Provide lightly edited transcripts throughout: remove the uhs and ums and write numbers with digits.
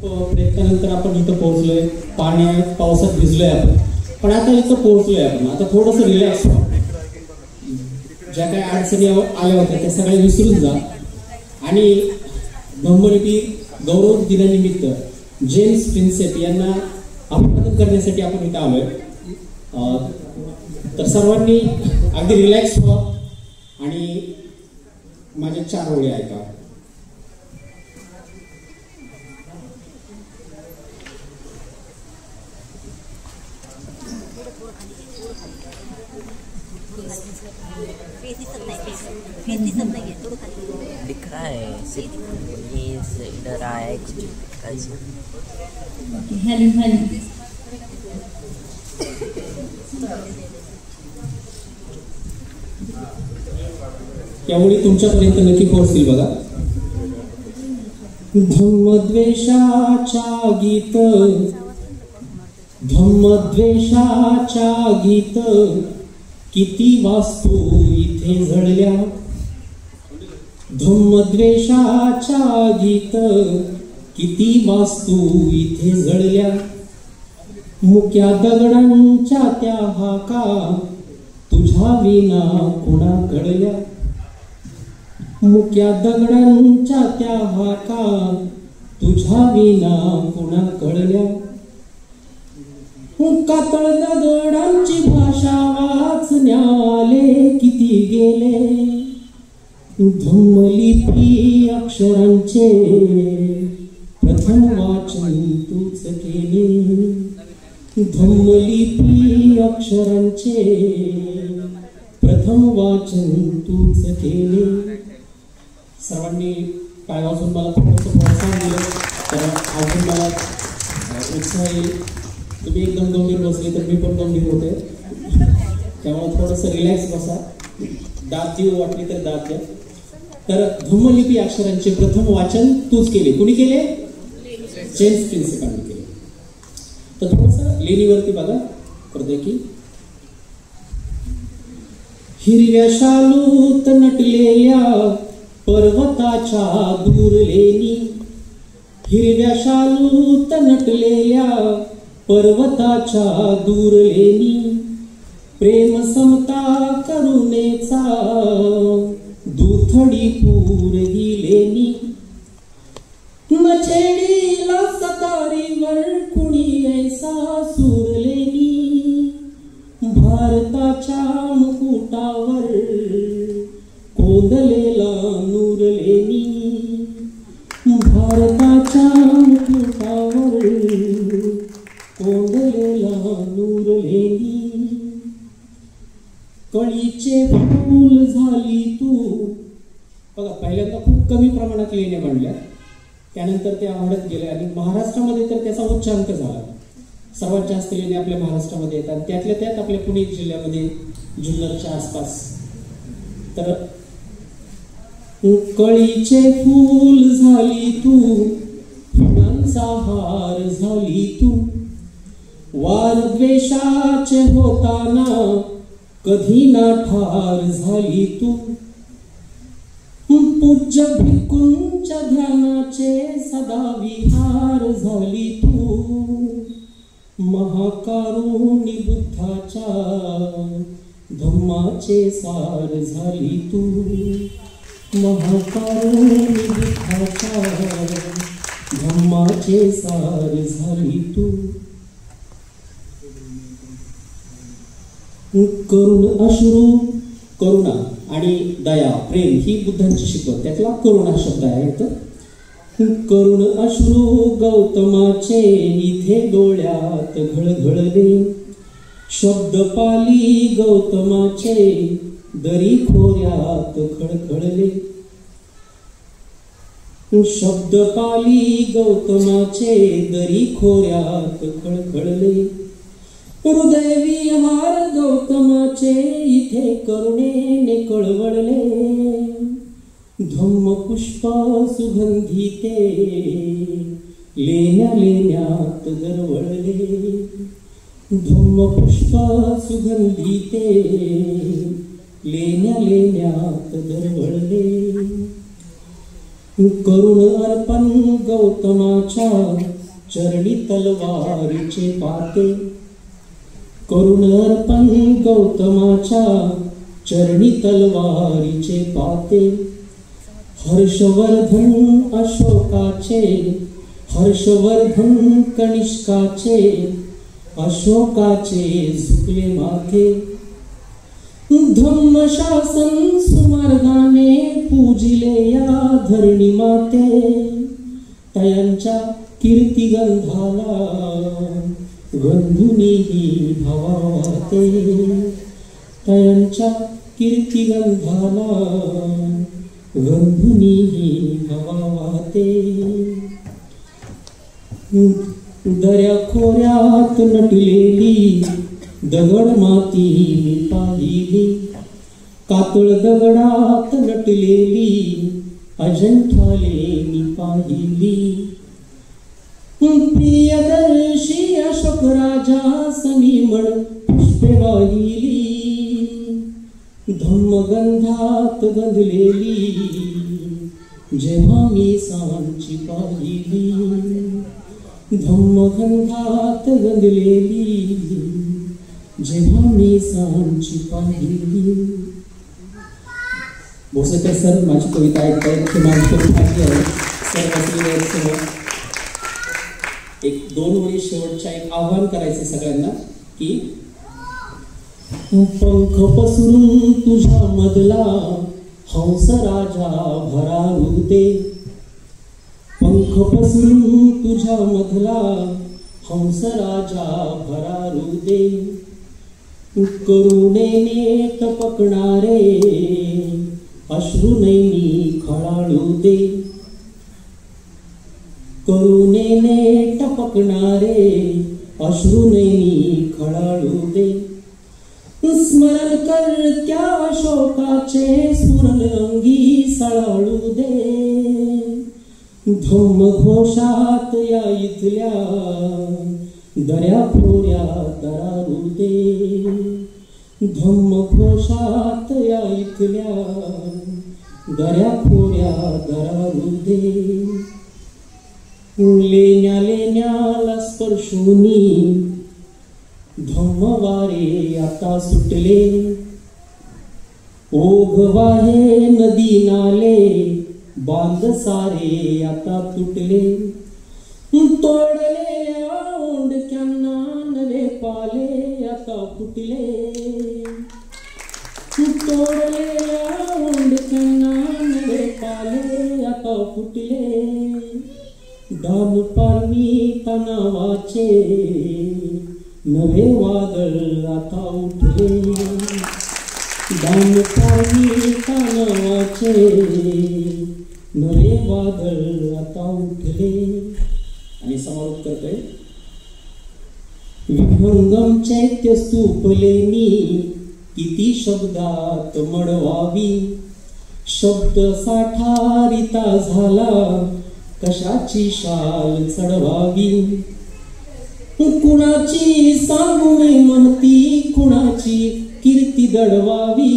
प्रयत्नानंतर आपण इथं पोहोचलोय, पावसात भिजलोय आपण, पण आता इथं पोहोचलोय आपण. आता थोडंसं रिलॅक्स व्हा. ज्या काही अडचणी आल्या होत्या त्या सगळ्या विसरून जा आणि ब्रह्मलिपी गौरव दिनानिमित्त जेम्स प्रिन्सेप यांना अभिवादन करण्यासाठी आपण इथं आलोय. तर सर्वांनी अगदी रिलॅक्स व्हा आणि माझ्या 4 ओळी ऐका. दिख रहा है सिर्फ ये इधर रहा है कुछ ऐसे. हेलो त्यामुळे तुमच्यापर्यंत नक्की पोहोचतील बघा. धम्मद्वेषाच्या गीत, धम्मद्वेषाच्या गीत किती वास्तू इथे जळल्या. धम्मद्वेषाच्या गीत किती वास्तू इथे जळल्या. मुक्या दगडांच्या त्या हाका तुझ्या विना कुणा कळल्या. मुक्या दगडांच्या त्या हाका तुझ्या विना कुणा कळल्या. कातळ दगडांची भाषा वाचण्याले किती गेले. धम्मलिपी अक्षरांचे प्रथम वाचन तूच केले. धम्मलिपी अक्षरांचे प्रथम वाचन तूच केले. सर्वांनी पाय वाजून मला थोडंसं प्रोत्साहन दिलं तर अजून मला उत्साह येईल. तुम्ही एकदम गंभीर बसले तर मी पण गंभीर होते, त्यामुळे थोडंसं रिलॅक्स बसा. दात देऊ वाटली तर दात द्या. तर धम्मलिपी अक्षरांचे प्रथम वाचन तूच केले. कुणी केले? जेम्स प्रिन्सेपांनी केले. तर थोडंसं लेणीवरती बघा. करते की हिरव्या शालूत नटलेल्या पर्वताच्या दूर लेणी. हिरव्या शालूत नटलेल्या पर्वताच्या दूर लेणी. प्रेम समता करुणेचा दुथडी पूर ही लेणी. नछेडीला सतारीवर कुणी ऐसा सूर लेणी. भारताच्या मुकुटावर कोंदलेला नूर लेणी. भारताच्या मुकुटावर कोंदलेला नूर लेणी. कळीचे फूल झाली तू. बघा, पहिल्यांदा खूप कमी प्रमाणात लेण्या बनल्या, त्यानंतर त्या वाढत गेल्या आणि महाराष्ट्रामध्ये तर त्याचा उच्चांक झाला. सर्वात जास्त लेण्या आपल्या महाराष्ट्रामध्ये येतात, त्यातल्या त्यात आपल्या पुणे जिल्ह्यामध्ये जुन्नरच्या आसपास. तर कळीचे फूल झाली तू, फुलांचा हार झाली तू. वार द्वेषाचे होताना कधी ना ठार झाली तू. पूज्य भिक्खूंच्या ध्यानाचे सदा विहार झाली तू. महाकारुणी बुद्धाच्या धम्माचे सार झाली तू. महाकारुणी बुद्धाच्या धम्माचे सार झाली तू. करुण अश्रू, करुणा आणि दया, प्रेम ही बुद्धांची शिकवण, त्यातला करुणा शब्द आहे. करुण अश्रू गौतमाचे इथे डोळ्यात घळघळले. शब्द पाली गौतमाचे दरी खोऱ्यात खळखळले. शब्द पाली गौतमाचे दरी खोऱ्यात खळखळले. हृदय विहार गौतमाचे इथे करुणेने कळवळले. धम्मपुष्प सुगंधी ते लेण्या लेण्यात दरवळले. धम्मपुष्प सुगंधी ते लेण्या लेण्यात दरवळले. करुण अर्पण गौतमाच्या चरणी तलवारीचे पाते, करुण अर्पण गौतमाच्या चरणी तलवारीचे पाते, हर्षवर्धन अशोकाचे, हर्षवर्धन कनिष्काचे, अशोकाचे झुकले माथे, धम्मशासन सुमार्गाने पूजिले या धरणी माते, तयांच्या कीर्तिगंधाला गंधुनीही हवा वाहते, तयांच्या कीर्तिगंधाला गंधुनीही हवा वाहते, दऱ्या खोऱ्यात नटलेली दगड माती मी पाहिली, कातळ दगडात नटलेली अजंठाले मी पाहिली, प्रियदर्शी अशोक राजा समीमण पुष्पे वाहिली, धम्मगंधात गंधलेली जेव्हा मी सांची पाहिली, धम्मगंधात गंधलेली जेव्हा मी सांची पाहिली. भोसलेकर सर माझी कविता ऐकतायत ते माझी कविता आहे. सर बसलेले आहेत समोर. एक 2 ओळी शेवटच्या एक आव्हान करायचे सगळ्यांना की पंख पसरून तुझ्या मधला हंस राजा भरारू दे, पंख पसरून तुझ्या मधला हंस राजा भरारू दे, करुणेने टपकणारे अश्रुनैनी खळाळू दे, करुणेने टपकणारे अश्रुनैनी खळाळू दे, स्मरण कर त्या अशोकाचे स्फुरण अंगी सळाळू दे, धम्मघोषात या इथल्या दऱ्या खोऱ्या दरारू दे, धम्मघोषात या इथल्या दऱ्या खोऱ्या दरारू दे, लेण्या लेण्याला स्पर्शुनी धम्मवारे आता सुटले, ओघ वाहे नदी नाले बांध सारे आता तुटले, तोडलेल्या ओंडक्यांना नवे पाले आता फुटले, तोडलेल्या ओंडक्यांना नवे पाले आता फुटले, दान पारमी तणावाचे नवे वादळ आता उठले, दान पारमी तणावाचे नवे वादळ आता उठले. आणि समारोप करतोय. विहंगम चैत्य स्तूपलेनी किती शब्दात मडवावी, शब्द साठारिता झाला कशाची शाल चढवावी, कुणाची सांगू महती कुणाची कीर्ती दडवावी,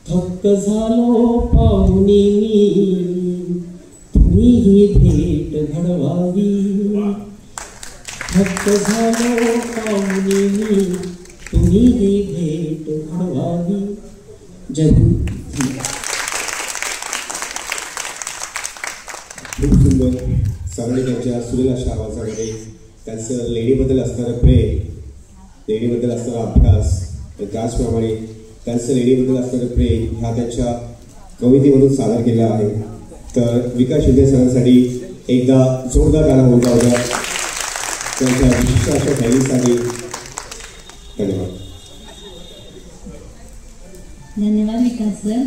थक्क झालो पाहुनी मी तुम्हीही भेट घडवावी, थक्क झालो पाहुनी मी तुम्हीही भेट घडवावी. जय हिंद. खूप सुंदर. सरांनी त्यांच्या सुरेल अशा आवाजामध्ये त्यांचं लेणीबद्दल असणारं प्रेम, लेणीबद्दल असणारा अभ्यास, त्याचप्रमाणे त्यांचं लेणीबद्दल असणारं प्रेम ह्या त्यांच्या कवितेमधून सादर केला आहे. तर विकास शिंदे सरांसाठी एकदा जोरदार गाणं होऊन जाऊ द्या त्यांच्या विशिष्ट अशा शैलीसाठी. धन्यवाद. धन्यवाद विकास सर.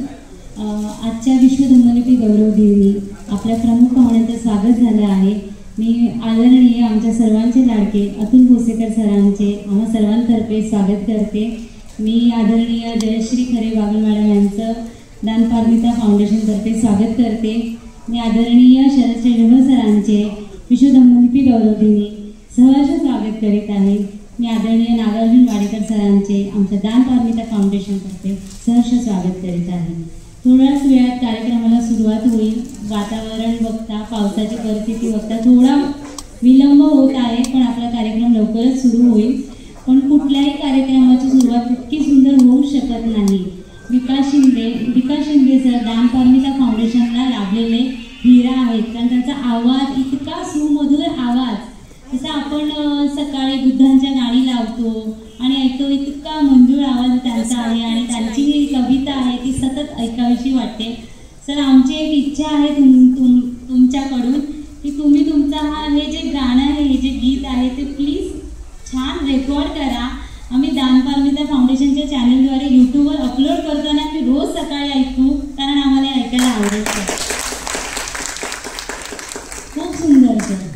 आजच्या विश्व धम्मलिपी गौरव दिनी आपल्या प्रमुख पाहुण्यांचं स्वागत झालं आहे. मी आदरणीय आमच्या सर्वांचे लाडके अतुल भोसेकर सरांचे आम्हा सर्वांतर्फे स्वागत करते. मी आदरणीय जयश्री खरे बागल मॅडम यांचं दानपारमिता फाउंडेशनतर्फे स्वागत करते. मी आदरणीय शरद ढोळ सरांचे विश्व धम्मलिपी गौरव दिनी सहर्ष स्वागत करीत आहे. मी आदरणीय नागार्जुन वाडेकर सरांचे आमच्या दानपारमिता फाउंडेशनतर्फे सहर्ष स्वागत करीत आहे. थोड्याच वेळात कार्यक्रमाला सुरुवात होईल. वातावरण बघता, पावसाची परिस्थिती बघता थोडा विलंब होत आहे, पण आपला कार्यक्रम लवकरच सुरू होईल. पण कुठल्याही कार्यक्रमाची सुरुवात इतकी सुंदर होऊ शकत नाही. विकास शिंदे सर दानपारमिता फाउंडेशनला लाभलेले हिरा आहेत, कारण त्यांचा आवाज इतका सुमधुर आवाज, जसं आपण सकाळी बुद्धांच्या गाणी लावतो आणि ऐकतो, इतका मंजूळ आवाज त्यांचा आहे. आणि त्यांची जी कविता आहे ती सतत ऐकावीशी वाटते. सर, आमची एक इच्छा आहे तुमच्याकडून की तुम्ही तुमचा हे जे गाणं आहे, हे जे गीत आहे ते प्लीज छान रेकॉर्ड करा. आम्ही दानपारमिता फाउंडेशनच्या चॅनलद्वारे यूट्यूबवर अपलोड करताना आम्ही रोज सकाळी ऐकू, कारण आम्हाला ऐकायला आवडतं. खूप सुंदर सर.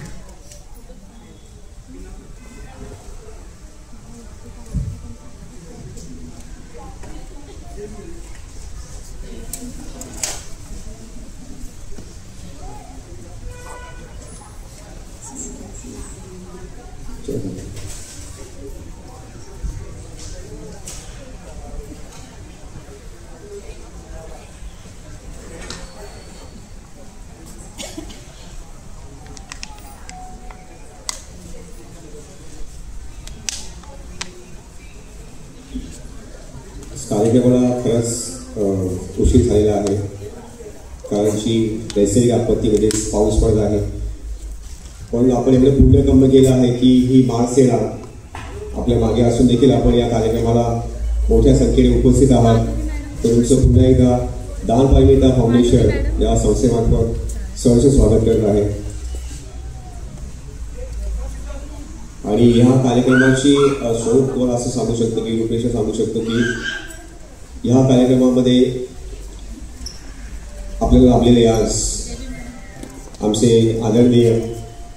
कार्यक्रमाला खरंच उशीर झालेला आहे, कारण की नैसर्गिक आपत्तीमध्ये पाऊस पडत आहे. पण आपण एवढं पुण्यकर्म केलं आहे की ही मार्चसेना आपल्या मागे असून देखील आपण या कार्यक्रमाला मोठ्या संख्येने उपस्थित आहात. तर तुमचं पुन्हा एकदा दानपारमिता फाउंडेशन या संस्थेमार्फत सहर्ष स्वागत करत आहे. आणि ह्या कार्यक्रमाची स्वरूप तुम्हाला असं सांगू शकतो की रूपरेषा सांगू शकतो की ह्या कार्यक्रमामध्ये आपल्याला लाभलेले आज आमचे आदरणीय,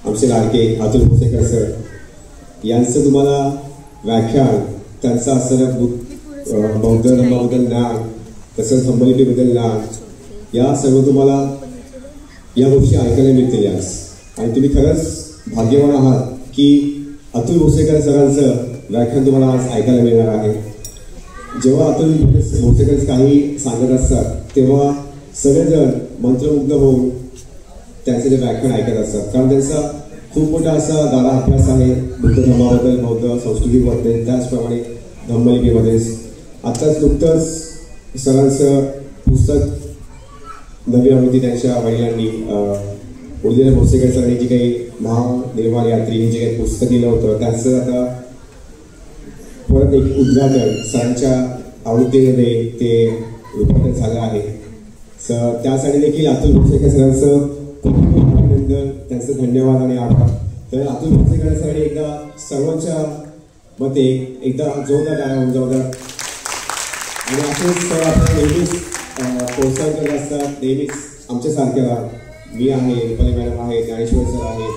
आमचे लाडके अतुल भोसेकर सर यांचं तुम्हाला व्याख्यान, त्यांचं असणारं बौद्ध धर्माबद्दल ज्ञान, तसंच संबलिपीबद्दल ज्ञान, या सर्व तुम्हाला या गोष्टी ऐकायला मिळतील आज. आणि तुम्ही खरंच भाग्यवान आहात की अतुल भोसेकर सरांचं व्याख्यान तुम्हाला आज ऐकायला मिळणार आहे. जेव्हा अतुल भोसेकर काही सांगत असतात तेव्हा सगळेजण मंत्रमुग्ध होऊन त्यांचे जे व्याख्यान ऐकत असतात, कारण त्यांचा खूप मोठा असा गाढा अभ्यास आहे बुद्ध धर्माबद्दल, बौद्ध संस्कृतीबद्दल, त्याचप्रमाणे धम्मलिपीमध्ये. आत्ताच नुकतंच सरांचं पुस्तक नवीन आवृत्ती त्यांच्या वडिलांनी उरलेल्या भोसेकर सरांनी जी काही महानिर्वाण यात्री हे जे काही पुस्तक लिहिलं होतं त्यांचं आता परत एक उद्घाटन सरांच्या आवृत्तीमध्ये ते रूपांतर झालं आहे. त्यासाठी देखील अतुल भोसेकर सरांचं खूप खूप अभिनंदन, त्यांचं धन्यवाद आणि आभार. तर अतुल भोसेकर सरांनी एकदा सर्वांच्या मते एकदा जोरदार टाळ्या होऊन जाऊ द्या. आणि असेच सर आपण नेहमीच प्रोत्साहन करत असतात, नेहमीच आमच्यासारख्याला, मी आहे, रुपाली मॅडम आहे, ज्ञानेश्वर सर आहे,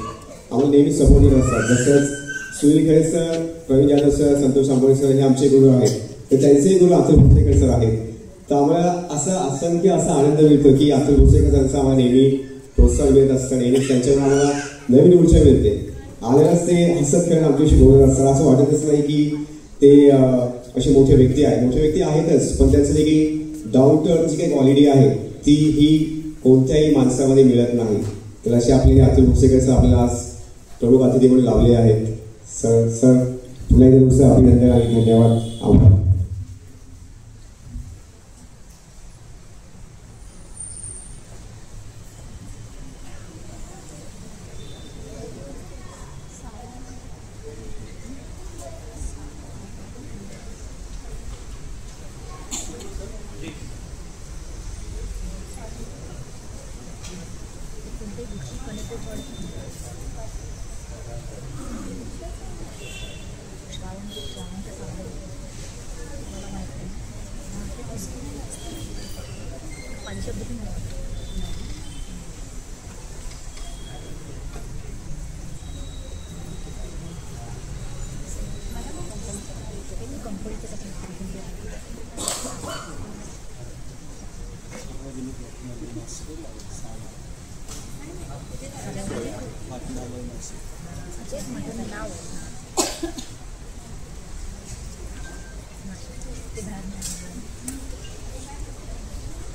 आम्हाला नेहमीच सपोर्ट करत असतात. तसंच Sunil Khare sir, Praveen Jadhav sir, Santosh Ambole sir हे आमचे गुरु आहेत, तर त्यांचेही गुरु अतुल भोसेकर सर आहेत. तर आम्हाला असं असंख्य असा आनंद मिळतो की अतुल भोसेकर सरांचं आम्हाला नेहमी प्रोत्साहन मिळत असतं, नेहमीच त्यांच्यावर आम्हाला नवीन ऊर्जा मिळते. आल्यालाच ते हसत खेळून आमच्याशी बोलत असतात. असं वाटतच नाही की ते असे मोठे व्यक्ती आहेत, मोठे व्यक्ती आहेतच, पण त्यांचं देखील डाऊन टू अर्थ जी काही क्वालिटी आहे ती ही कोणत्याही माणसामध्ये मिळत नाही. तर असे आपले अतुल भोसेकर सर आपल्याला आज प्रमुख अतिथी म्हणून लावले आहेत. सर पुन्हा एकदा तुमचं अभिनंदन आणि धन्यवाद, आभार.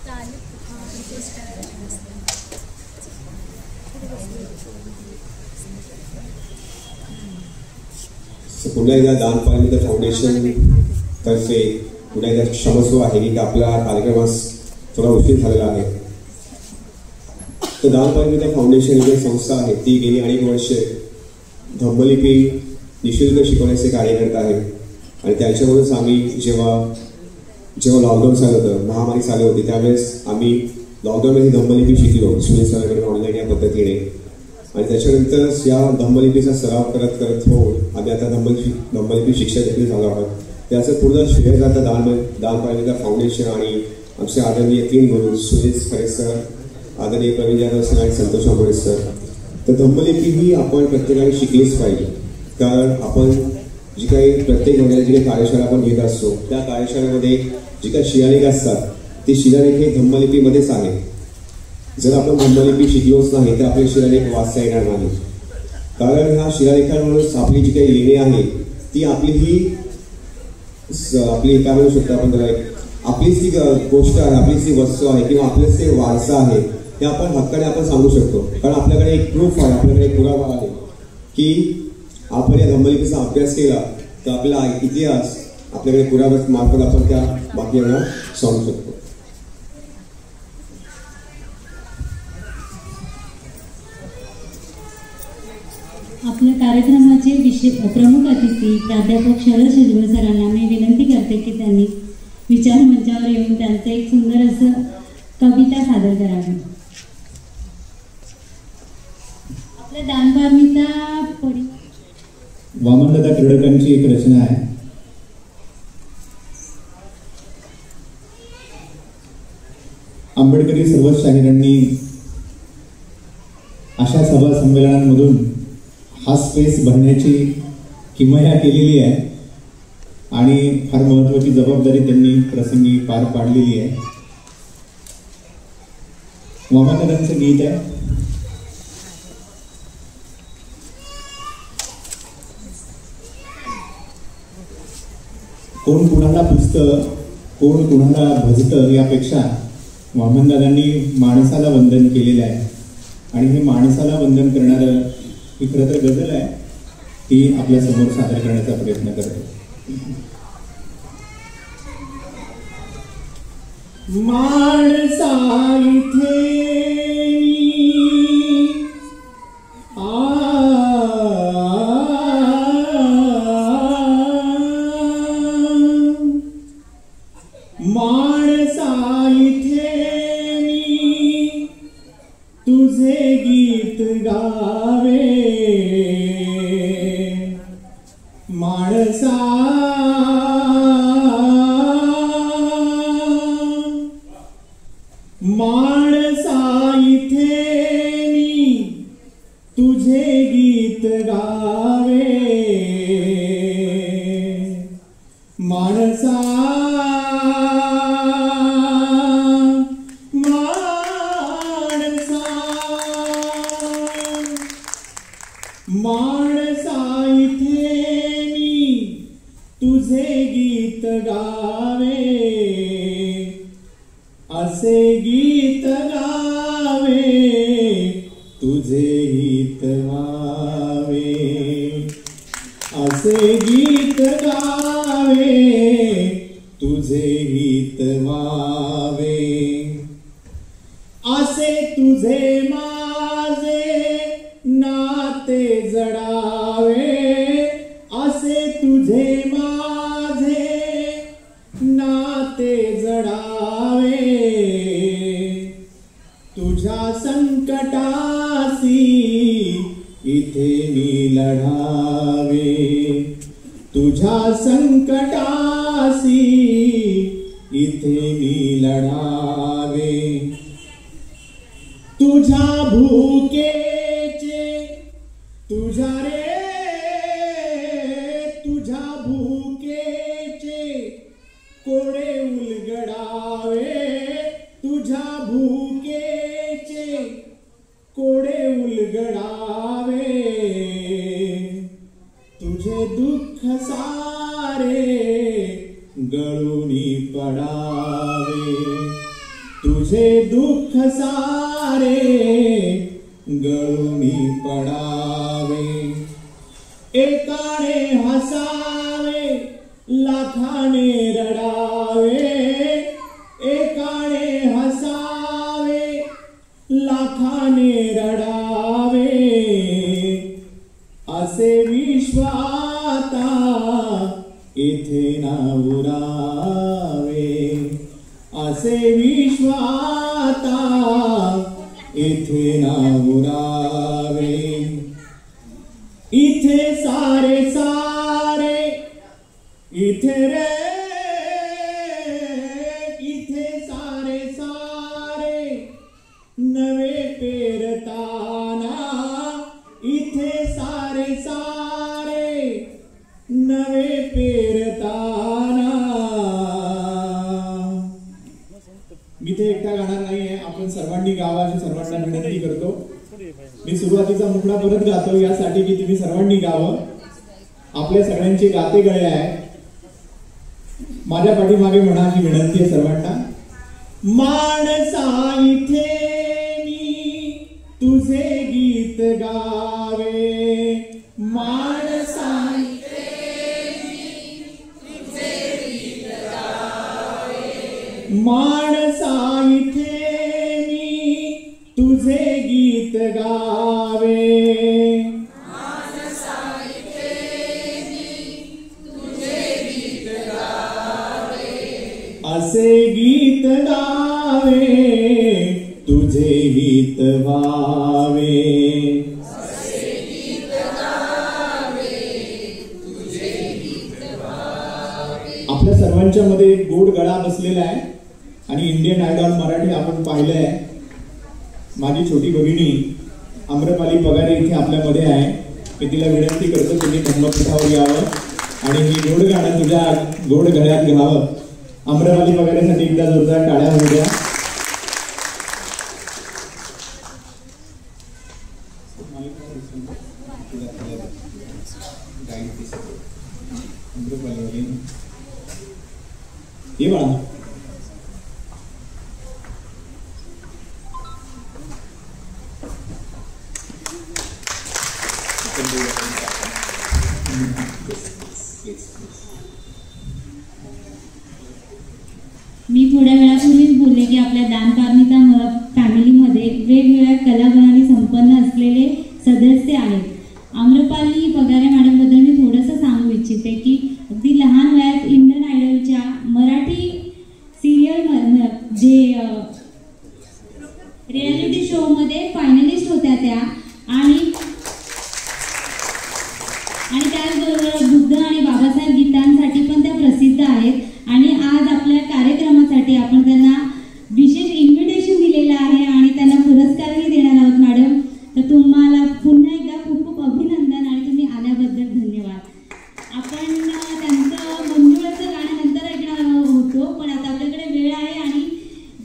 चालेल. पुन्हा एकदा दान पारमिता फाउंडेशन तर्फे पुन्हा एकदा क्षमस्व आहे की आपला कार्यक्रमास थोडा उशीर झालेला आहे. तर दान पारमिता फाउंडेशन ही संस्था आहे ती गेली अनेक वर्षे धम्मलिपी निशुल्क शिकवण्याचे कार्य करत आहे. आणि त्याच्यावरूनच आम्ही जेव्हा लॉकडाऊन चालू होतं, महामारी चालू होती, त्यावेळेस आम्ही लॉकडाऊनमध्ये धम्मलिपी शिकलो सुनील सरांकडे ऑनलाईन या पद्धतीने. आणि त्याच्यानंतर या धम्मलिपीचा सराव करत होऊन आम्ही आता धम्मलिपी शिक्षक देखील झालो आहोत. त्याचं पूर्ण श्रेय जातं दान पारमिता फाउंडेशन आणि आमचे आदरणीय 3 गुरु सुनील खरे सर, आदरणीय प्रवीण जाधव सर आणि संतोष आंबोळे सर. तर धम्मलिपी ही आपण प्रत्येकाने शिकलीच पाहिजे. कारण आपण जी काही प्रत्येक महिन्याला जी काही कार्यशाळा आपण घेत असतो त्या कार्यशाळेमध्ये जी काही शिलालेख असतात ते शिलालेख हे धम्मलिपीमध्येच आहे. जर आपण धम्मलिपी शिकलोच नाही तर आपले शिलालेख वाचता येणार नाही. कारण ह्या शिलालेखांवरूनच आपली जी काही लेणी आहे ती आपली काय म्हणू शकतो आपण त्याला, आपलीच ती गोष्ट आहे, आपलीच ती वस्तू आहे किंवा आपलेच ते वारसा आहे ते आपण हक्काने आपण सांगू शकतो. कारण आपल्याकडे एक प्रूफ आहे, आपल्याकडे एक पुरावा आहे की आपण या धम्मलिपीचा अभ्यास केला तर आपला इतिहास आपल्याकडे पुराव्या मार्फत आपण त्या बाकीयांना सांगू शकतो. आपल्या कार्यक्रमाचे प्रमुख अतिथी प्राध्यापक शरद शिजवळ सरांना मी विनंती करते की त्यांनी विचार मंचावर येऊन त्यांचं एक सुंदर असं कविता सादर करावी. आपल्या दानपारमिता वामनदादा टिळकांची एक रचना आहे. आंबेडकरी सर्वच शाहिरांनी अशा सभा संमेलनांमधून हा स्पेस भरण्याची किमया केलेली आहे आणि फार महत्त्वाची जबाबदारी त्यांनी प्रसंगी पार पाडलेली आहे. वामनदादांचं गीत आहे. कोण कुणाला पुजतं, कोण कुणाला भजतं यापेक्षा वामनदादांनी माणसाला वंदन केलेलं आहे. आणि हे माणसाला वंदन करणारं ही खरं तर गझल आहे, ती आपल्या समोर सादर करण्याचा प्रयत्न करते. माणसा इथे माणसा इथे तुझे गीत गावे, माणसा माणसा इथे तुझे गीत गावे, माणसा माणसा इथे तुझे गीत गावे, असे गीत गावे तुझे हित व्हावे, असे गीत गावे तुझे हित व्हावे, असे तुझे माझे नाते जडावे, असे तुझे माझे नाते जडावे, तुझ्या संकटासी इथे मी लढावे, तुझ्या संकटासी इथे मी लढावे, तुझ्या भूकेचे तुझ्या रे तुझ्या भूकेचे कोडे उलगडावे, तुझ्या भूकेचे कोडे उलगडावे, तुझे दुःख सारे गळूनी पडावे, तुझे तुझे दुःख सारे गळूनी पडावे, एकाने हसावे लाखाने रडावे, एकाने हसावे लाखाने रडावे, असे विश्व आता इथे ना उरावे, असे विश्व आता इथे ना उरावे, इथे सारे सारे इथे रे, इथे सारे सारे नवे पेरताना, इथे सारे सारे नवे पेरताना. मी ते एकटा गाणार नाहीये, आपण सर्वांनी गावाची सर्वांना विनंती करतो. मी सुरुवातीचा मुखडा परत गातो यासाठी की तुम्ही सर्वांनी गावं. आपल्या सगळ्यांचे गाते गळे आहे. माझ्या पाठीमागे म्हणाची विनंती आहे सर्वांना. माणसा इथे मी तुझे गीत गावे, माणसा इथे मी तुझे गीत गावे, माणसा इथे मी तुझे गीत गावे, माणसा इथे मी तुझे गीत गावे, असे गीत गावे तुझे हित व्हावे, असे गीत गावे तुझे हित व्हावे. आपल्या सर्वांच्या मध्ये एक गोड गळा बसलेला आहे आणि इंडियन आयडॉल मराठी आपण पाहिलंय. माझी छोटी भगिनी आम्रपाली पगारे इथे आपल्यामध्ये आहे. मी तिला विनंती करतो तुम्ही धम्मपीठावर यावं आणि ही गोड गाणं तुझ्या गोड गळ्यात घ्यावं. आम्रपाली पगारेसाठी एकदा जोरदार टाळ्या होऊ द्या. ये बाळा. मी थोड्या वेळापूर्वीच बोलले की आपल्या दानपारमिता फॅमिलीमध्ये वेगवेगळ्या कलागुणांनी संपन्न असलेले सदस्य आहेत. आम्रपाली पगारे मॅडमबद्दल मी थोडंसं सांगू इच्छिते की अगदी लहान वयात इंडियन आयडलच्या मराठी सिरियल जे रियालिटी शोमध्ये फायनलिस्ट होत्या त्या आणि त्याचबरोबर बुद्ध आणि बाबासाहेब गीतांसाठी पण त्या प्रसिद्ध आहेत. आणि आज आपल्या कार्यक्रमासाठी आपण त्यांना विशेष इन्व्हिटेशन दिलेलं आहे आणि त्यांना पुरस्कारही देणार आहोत मॅडम. तर तुम्हाला पुन्हा एकदा खूप खूप अभिनंदन आणि तुम्ही आल्याबद्दल धन्यवाद. आपण त्यांचं मंजुळाचं गाणं नंतर ऐकणार होतो पण आता आपल्याकडे वेळ आहे आणि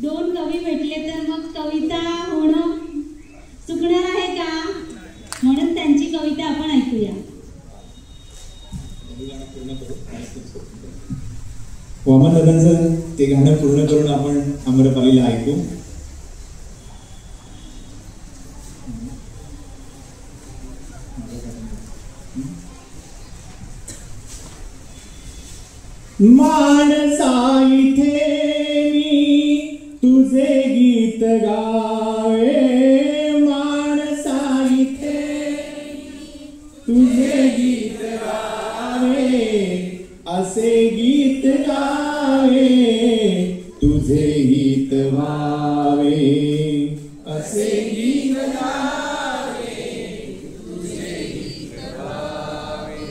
2 कवी भेटले तर मग कविता होणं चुकणार आहे का, म्हणून त्यांची कविता आपण ऐकूया. वामन दादांचं ते गाणं पूर्ण करून आपण आम्रपालीला ऐकू. माणसा इथे मी तुझे गीत गावे, माणसा इथे तुझे गीत गावे, असे गीत गावे तुझे हित व्हावे, असे गीत गावे तुझे हित व्हावे.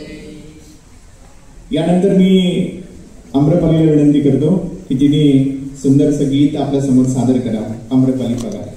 यानंतर मी आम्रपालीला विनंती करतो की तिने सुंदरसं गीत आपल्या समोर सादर करावं. आम्रपाली पगार.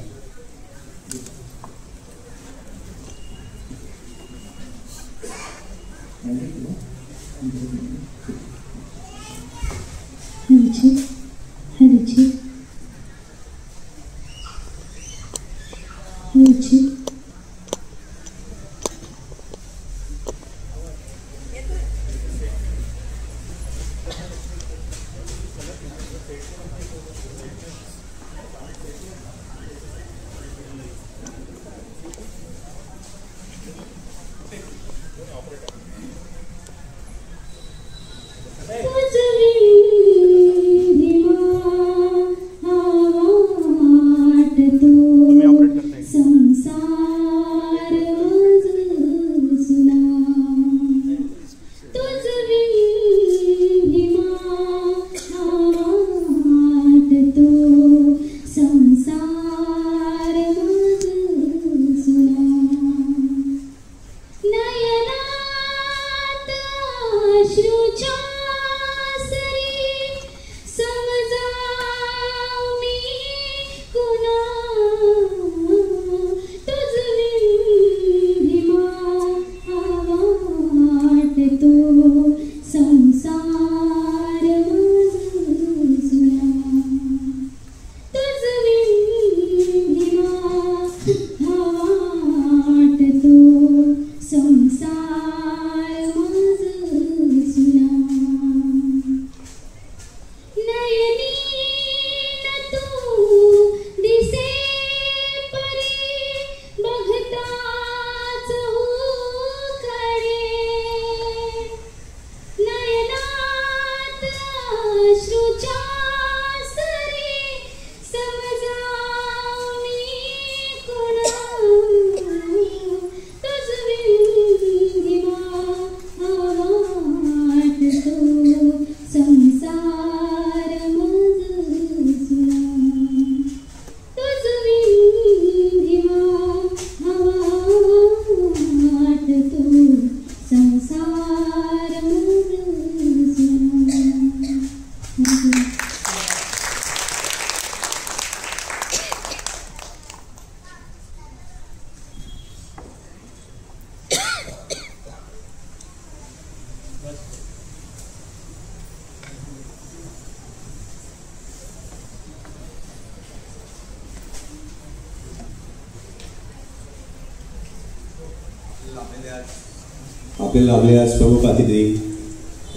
आपल्याला लाभले आज प्रमुख अतिथी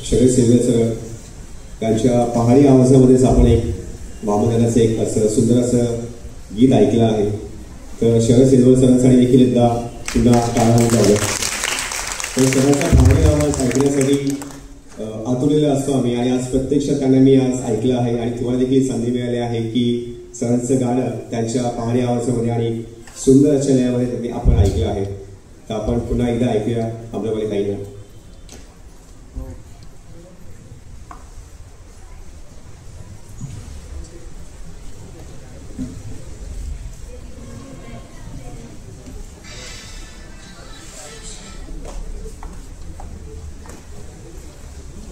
शरद सेवल सर त्यांच्या पहाडी आवाजामध्येच आपण एक वामनदादाचं एक असं सुंदर असं गीत ऐकलं आहे. तर शरद सेवल सरांसाठी देखील एकदा पुन्हा टाळा जावं. तर सरांचा पहाडी आवाज ऐकण्यासाठी आतुरलेला असतो आम्ही आणि आज प्रत्यक्षात त्यांना मी आज ऐकलं आहे आणि तुम्हाला देखील संधी मिळाली आहे की सरांचं गाणं त्यांच्या पहाडी आवाजामध्ये आणि सुंदर अशा लयामध्ये आपण ऐकलं आहे. तर आपण पुन्हा एकदा ऐकूया आपल्यामध्ये काही ना.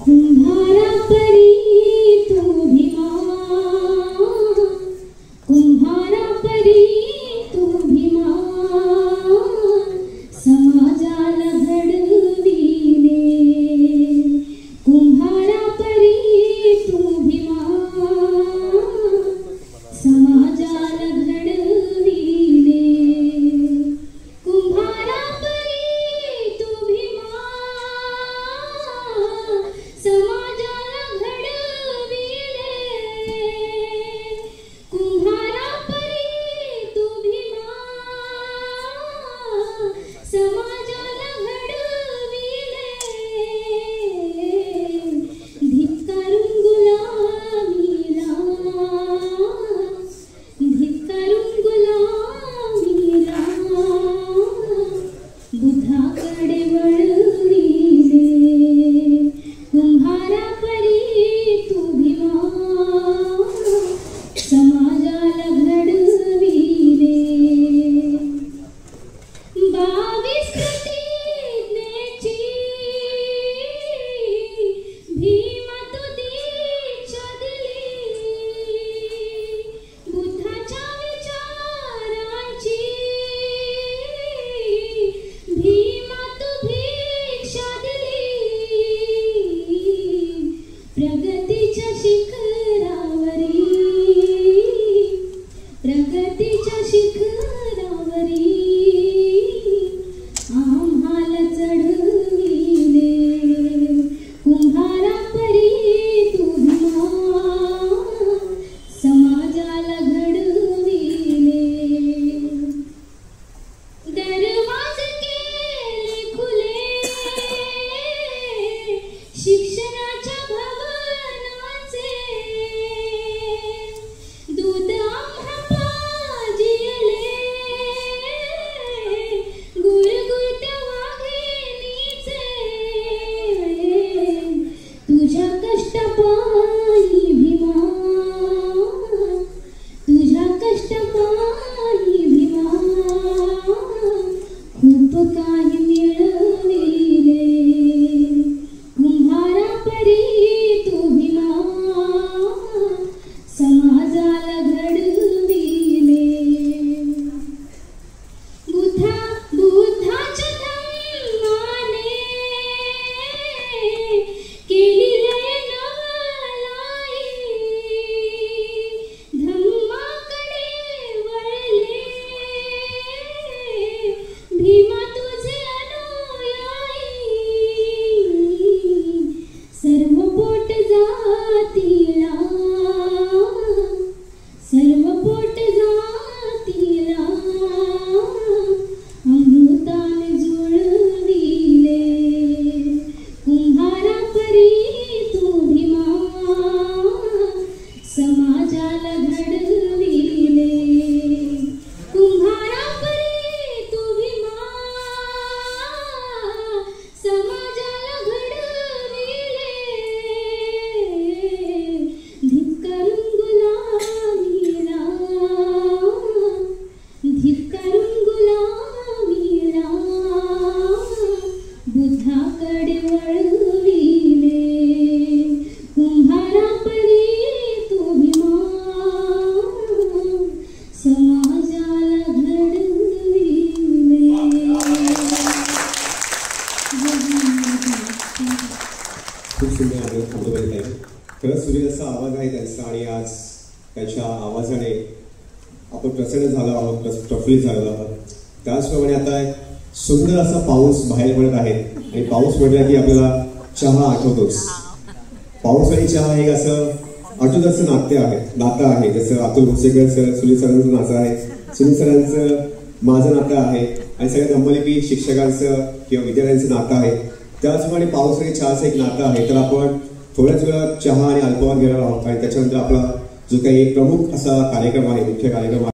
कुंभारा परी तू भीमा, कुंभारा परी तू भीमा, समाजाला घडविले. कुंभारा परी तू भीमा, समाजाला घडविले. कुंभारा परी तू भीमा, समाजाला घडविले. कुंभारा परी तू भीमा, समाजाला घडविले. धिक्कारून गुलामीला, धिक्कारून गुलामीला, बुद्धाकडे वळविले. कुंभारा परी तू भीमा, समाजाला घडविले. 22 प्रतिज्ञेची भीमा तू दीक्षा दिली. बुद्धाच्या विचारांची भीमा तू भिक्षा दिली. प्रगतीच्या शिखरावरी, प्रगतीच्या शिखरावरी आम्हाला चढविले. कुंभारा परी तू भीमा, समाजाला घडविले. दरवाजे केले खुले शिक्षणाच्या भवनाचे. दूध आम्हा पाजिले, गुळगुळत्या वाघिणीचे. तुझ्या कष्टपायी भीमा, तुझ्या कष्टपायी भीमा, खूप काही मिळविले. कुंभारा परी तू भीमा, समाजाला घडविले. बुद्धाच्या धम्माने केली लय नवलाई. धम्माकडे वळले भीमा तुझे अनुयायी. सर्व पोट जातीला, सर्व पोट जातीला अमृताने जुळविले. कुंभारा परी तू भीमा, समाजाला घडविले. कुंभारा परी तू भीमा, समाजाला घडविले. धिक्कारून गुलामीला, धिक्कारून गुलामीला, बुद्धाकडे वळविले. कुंभारा परी तू भीमा, समाजाला घडविले. खूप सुंदर आम्ही आहे. खरंच सुरेल असा आवाज आहे त्यांचा आणि आज त्याच्या आवाजाने आपण प्रसन्न झालो आहोत, प्रफुल्लित झालो आहोत. त्याचप्रमाणे आता सुंदर असा पाऊस बाहेर पडत आहे आणि पाऊस पडला की आपल्याला चहा आठवतोच. पाऊस आणि चहा हे असं अटूटचं नातं आहे. जसं अतुल भोसेकर सर, सुनील सरांचं नातं आहे, सुनील सरांचं माझं नातं आहे आणि सगळ्या दंबलिपी शिक्षकांचं किंवा विद्यार्थ्यांचं नातं आहे. त्याचप्रमाणे पाऊस आणि चहाचं एक नातं आहे. तर आपण थोड्याच वेळात चहा आणि अल्पहार घेणार आहोत आणि त्याच्यानंतर आपला जो काही प्रमुख असा कार्यक्रम आहे, मुख्य कार्यक्रम आहे